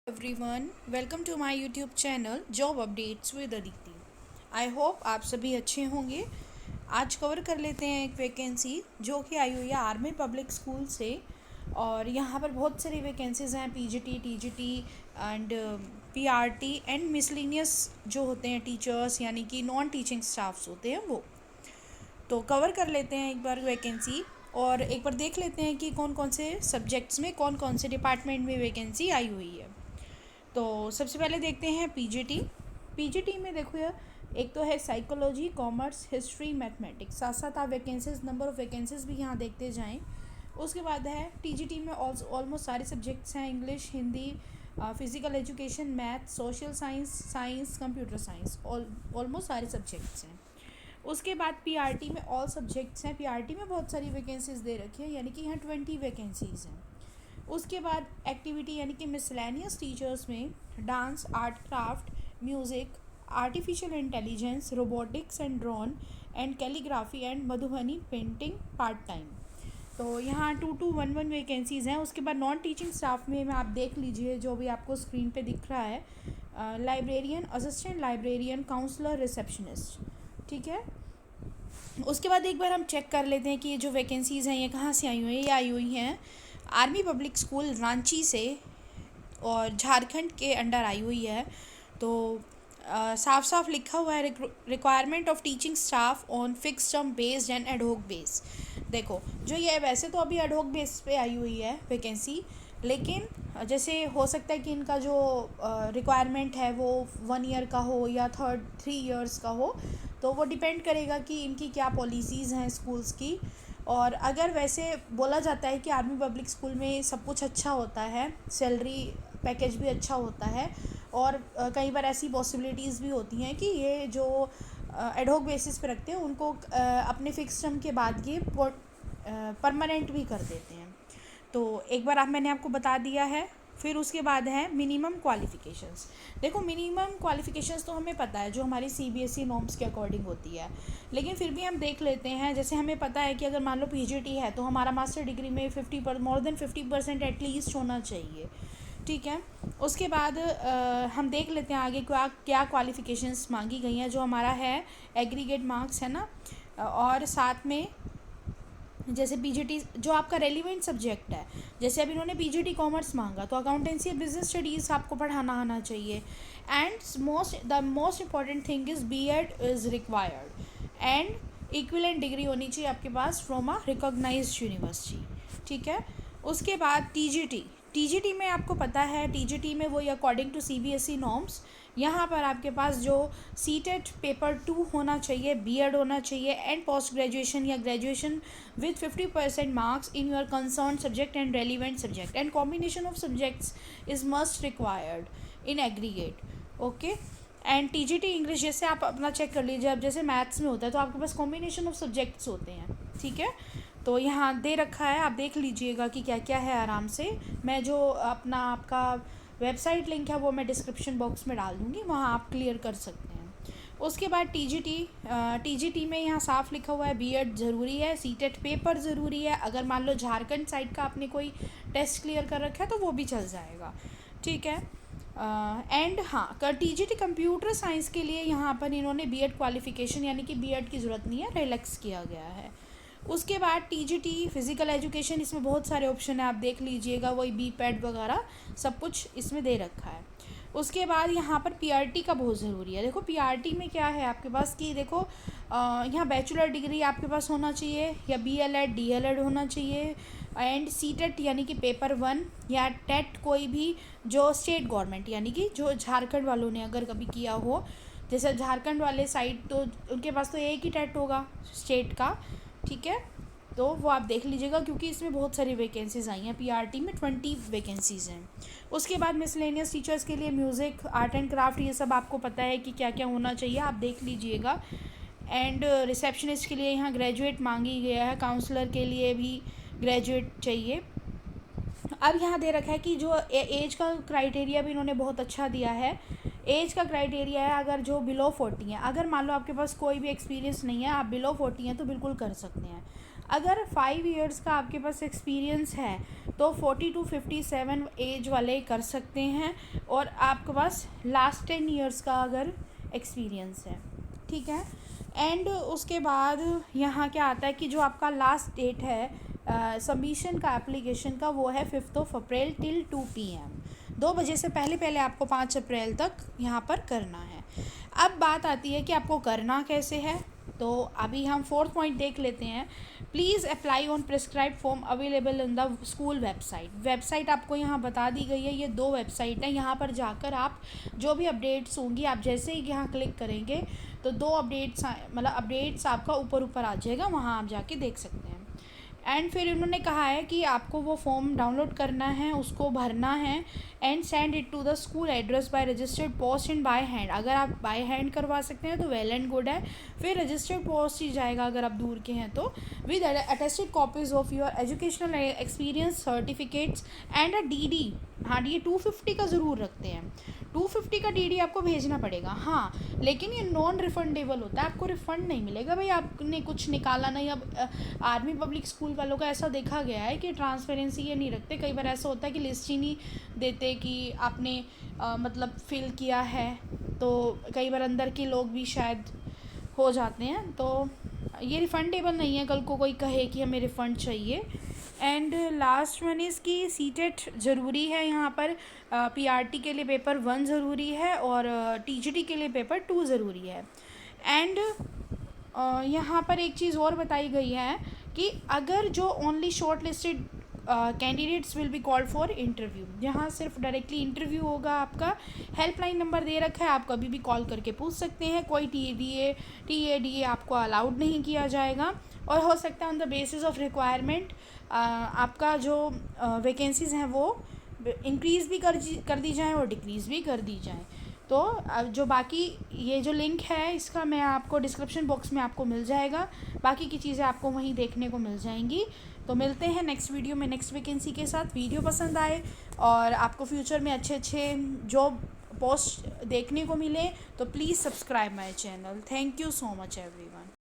Everyone, welcome to my YouTube channel job updates with Aditi. I hope आप सभी अच्छे होंगे। आज कवर कर लेते हैं एक वैकेंसी जो कि आई हुई है आर्मी पब्लिक स्कूल से। और यहाँ पर बहुत सारी वैकेंसीज़ हैं, PGT, TGT and PRT and miscellaneous जो होते हैं टीचर्स, यानी कि नॉन टीचिंग स्टाफ्स होते हैं वो। तो कवर कर लेते हैं एक बार वैकेंसी और एक बार देख लेते हैं कि कौन कौन से सब्जेक्ट्स में, कौन कौन से डिपार्टमेंट में वैकेंसी आई हुई है। तो सबसे पहले देखते हैं पीजीटी। पीजीटी में देखो यार, एक तो है साइकोलॉजी, कॉमर्स, हिस्ट्री, मैथमेटिक्स। साथ साथ आप वैकेंसीज, नंबर ऑफ़ वैकेंसीज भी यहाँ देखते जाएं। उसके बाद है टीजीटी में ऑलमोस्ट सारे सब्जेक्ट्स हैं, English, Hindi, physical education, math, social science, computer science, almost सारे सब्जेक्ट्स हैं। उसके बाद पीआरटी में ऑल सब्जेक्ट्स हैं। पीआरटी में बहुत सारी वैकेंसीज दे रखी है, यानी कि यहाँ 20 वैकेंसीज़ हैं। उसके बाद एक्टिविटी यानी कि मिसलेनियस टीचर्स में dance, art, craft, music, artificial intelligence, robotics and drone and calligraphy and Madhubani painting part time. तो यहाँ 2 to 1 वैकेंसीज़ हैं। उसके बाद नॉन टीचिंग स्टाफ में आप देख लीजिए जो भी आपको स्क्रीन पे दिख रहा है, librarian, assistant librarian, counsellor, receptionist. ठीक है। उसके बाद एक बार हम चेक कर लेते हैं कि ये जो वैकेंसीज़ हैं ये कहाँ से आई हुई हैं। ये आई हुई हैं आर्मी पब्लिक स्कूल रांची से और झारखंड के अंडर आई हुई है। तो साफ साफ लिखा हुआ है, requirement of teaching staff on fix term based and ad hoc base. देखो, जो ये वैसे तो अभी एडहोक बेस पे आई हुई है वैकेंसी, लेकिन जैसे हो सकता है कि इनका जो रिक्वायरमेंट है वो 1 ईयर का हो या 3 ईयर्स का हो। तो वो डिपेंड करेगा कि इनकी क्या पॉलिसीज़ हैं स्कूल्स की। और अगर वैसे बोला जाता है कि आर्मी पब्लिक स्कूल में सब कुछ अच्छा होता है, सैलरी पैकेज भी अच्छा होता है, और कई बार ऐसी पॉसिबिलिटीज़ भी होती हैं कि ये जो एडहोक बेसिस पे रखते हैं उनको अपने फिक्स टर्म के बाद ये परमानेंट भी कर देते हैं। तो एक बार मैंने आपको बता दिया है। फिर उसके बाद है मिनिमम क्वालिफ़िकेशंस। देखो, मिनिमम क्वालिफ़िकेशंस तो हमें पता है जो हमारी सीबीएसई नॉर्म्स के अकॉर्डिंग होती है, लेकिन फिर भी हम देख लेते हैं। जैसे हमें पता है कि अगर मान लो पीजीटी है तो हमारा मास्टर डिग्री में मोर देन 50% एटलीस्ट होना चाहिए। ठीक है। उसके बाद हम देख लेते हैं आगे क्या क्या क्वालिफ़िकेशंस मांगी गई हैं। जो हमारा है एग्रीगेट मार्क्स है ना, और साथ में जैसे पीजीटी जो आपका रेलिवेंट सब्जेक्ट है, जैसे अब इन्होंने पीजीटी कॉमर्स मांगा तो अकाउंटेंसी या बिजनेस स्टडीज़ आपको पढ़ाना आना चाहिए। And the most important thing is BEd is required and equivalent degree होनी चाहिए आपके पास फ्रॉम अ रिकॉग्नाइज्ड यूनिवर्सिटी। ठीक है। उसके बाद टीजीटी में आपको पता है, टीजीटी में वही अकॉर्डिंग टू सीबीएसई नॉर्म्स, यहाँ पर आपके पास जो सीटेट पेपर 2 होना चाहिए, बीएड होना चाहिए एंड पोस्ट ग्रेजुएशन या graduation with 50% marks in your concerned subject and relevant subject, and combination of subjects is must required in aggregate. Okay. And TGT English जैसे आप अपना चेक कर लीजिए। अब जैसे मैथ्स में होता है तो आपके पास कॉम्बिनेशन ऑफ सब्जेक्ट्स होते हैं। ठीक है। तो यहाँ दे रखा है, आप देख लीजिएगा कि क्या क्या है आराम से। मैं जो अपना आपका वेबसाइट लिंक है वो मैं डिस्क्रिप्शन बॉक्स में डाल दूँगी, वहाँ आप क्लियर कर सकते हैं। उसके बाद टीजीटी में यहाँ साफ लिखा हुआ है बीएड ज़रूरी है, सीटेट पेपर ज़रूरी है। अगर मान लो झारखंड साइड का आपने कोई टेस्ट क्लियर कर रखा है तो वो भी चल जाएगा। ठीक है। एंड हाँ, टीजीटी कंप्यूटर साइंस के लिए यहाँ पर इन्होंने बीएड क्वालिफ़िकेशन यानी कि बीएड की ज़रूरत नहीं है, रिलैक्स किया गया है। उसके बाद टीजीटी फिज़िकल एजुकेशन, इसमें बहुत सारे ऑप्शन है, आप देख लीजिएगा, वही बीपैड वगैरह सब कुछ इसमें दे रखा है। उसके बाद यहाँ पर पीआरटी का बहुत ज़रूरी है। देखो पीआरटी में क्या है आपके पास कि देखो यहाँ बैचलर डिग्री आपके पास होना चाहिए या बीएलएड डीएलएड होना चाहिए, एंड सीटेट यानी कि पेपर 1 या टेट कोई भी जो स्टेट गवर्नमेंट यानी कि जो झारखंड वालों ने अगर कभी किया हो, जैसे झारखंड वाले साइड तो उनके पास तो एक ही टेट होगा स्टेट का। ठीक है। तो वो आप देख लीजिएगा क्योंकि इसमें बहुत सारी वैकेंसीज़ आई हैं। पीआरटी में 20 वैकेंसीज़ हैं। उसके बाद मिसलेनियस टीचर्स के लिए म्यूज़िक, आर्ट एंड क्राफ्ट, ये सब आपको पता है कि क्या क्या होना चाहिए, आप देख लीजिएगा। एंड रिसेप्शनिस्ट के लिए यहाँ ग्रेजुएट मांगी गया है, काउंसलर के लिए भी ग्रेजुएट चाहिए। अब यहाँ दे रखा है कि जो एज का क्राइटेरिया भी इन्होंने बहुत अच्छा दिया है। एज का क्राइटेरिया है अगर जो बिलो 40 हैं, अगर मान लो आपके पास कोई भी एक्सपीरियंस नहीं है, आप बिलो 40 हैं तो बिल्कुल कर सकते हैं। अगर 5 इयर्स का आपके पास एक्सपीरियंस है तो 40 to 57 एज वाले कर सकते हैं, और आपके पास लास्ट 10 इयर्स का अगर एक्सपीरियंस है, ठीक है। एंड उसके बाद यहाँ क्या आता है कि जो आपका लास्ट डेट है सबमिशन का एप्लीकेशन का, वो है 5 अप्रैल टिल 2 PM। 2 बजे से पहले पहले आपको 5 अप्रैल तक यहाँ पर करना है। अब बात आती है कि आपको करना कैसे है, तो अभी हम 4th पॉइंट देख लेते हैं। Please apply on prescribe form available in the school website आपको यहाँ बता दी गई है। ये 2 वेबसाइट है, यहाँ पर जाकर आप जो भी अपडेट्स होंगी, आप जैसे ही यहाँ क्लिक करेंगे तो 2 अपडेट्स मतलब अपडेट्स आपका ऊपर ऊपर आ जाएगा, वहाँ आप जाके देख सकते हैं। एंड फिर उन्होंने कहा है कि आपको वो फॉर्म डाउनलोड करना है, उसको भरना है, and send it to the school address by registered post and by hand. अगर आप बाय हैंड करवा सकते हैं तो वेल एंड गुड है, फिर रजिस्टर्ड पोस्ट ही जाएगा अगर आप दूर के हैं तो, with attested copies of your educational experience certificates and a DD। हाँ, ये 250 का ज़रूर रखते हैं, 250 का DD आपको भेजना पड़ेगा। हाँ, लेकिन ये नॉन रिफंडेबल होता है, आपको रिफ़ंड नहीं मिलेगा भाई, आपने कुछ निकाला नहीं। अब आर्मी पब्लिक स्कूल वालों का ऐसा देखा गया है कि ट्रांसपेरेंसी ये नहीं रखते। कई बार ऐसा होता है कि लिस्ट ही नहीं देते कि आपने मतलब फ़िल किया है, तो कई बार अंदर के लोग भी शायद हो जाते हैं, तो ये रिफ़ंडेबल नहीं है, कल को कोई कहे कि हमें रिफ़ंड चाहिए। एंड लास्ट वन इज़ कि सीटेट ज़रूरी है यहाँ पर, PRT के लिए पेपर 1 ज़रूरी है, और TGT के लिए पेपर 2 ज़रूरी है। एंड यहाँ पर एक चीज़ और बताई गई है कि अगर जो only short listed candidates will be called for interview, यहाँ सिर्फ डायरेक्टली इंटरव्यू होगा आपका। हेल्पलाइन नंबर दे रखा है, आप कभी भी कॉल करके पूछ सकते हैं। कोई TADA आपको अलाउड नहीं किया जाएगा, और हो सकता है on the basis of requirement आपका जो वैकेंसीज़ हैं वो इंक्रीज़ भी कर दी जाए और डिक्रीज़ भी कर दी जाए। तो अब जो बाकी ये जो लिंक है इसका मैं आपको डिस्क्रिप्शन बॉक्स में आपको मिल जाएगा, बाकी की चीज़ें आपको वहीं देखने को मिल जाएंगी। तो मिलते हैं नेक्स्ट वीडियो में नेक्स्ट वैकेंसी के साथ। वीडियो पसंद आए और आपको फ्यूचर में अच्छे अच्छे जॉब पोस्ट देखने को मिले तो please subscribe my channel. Thank you so much everyone.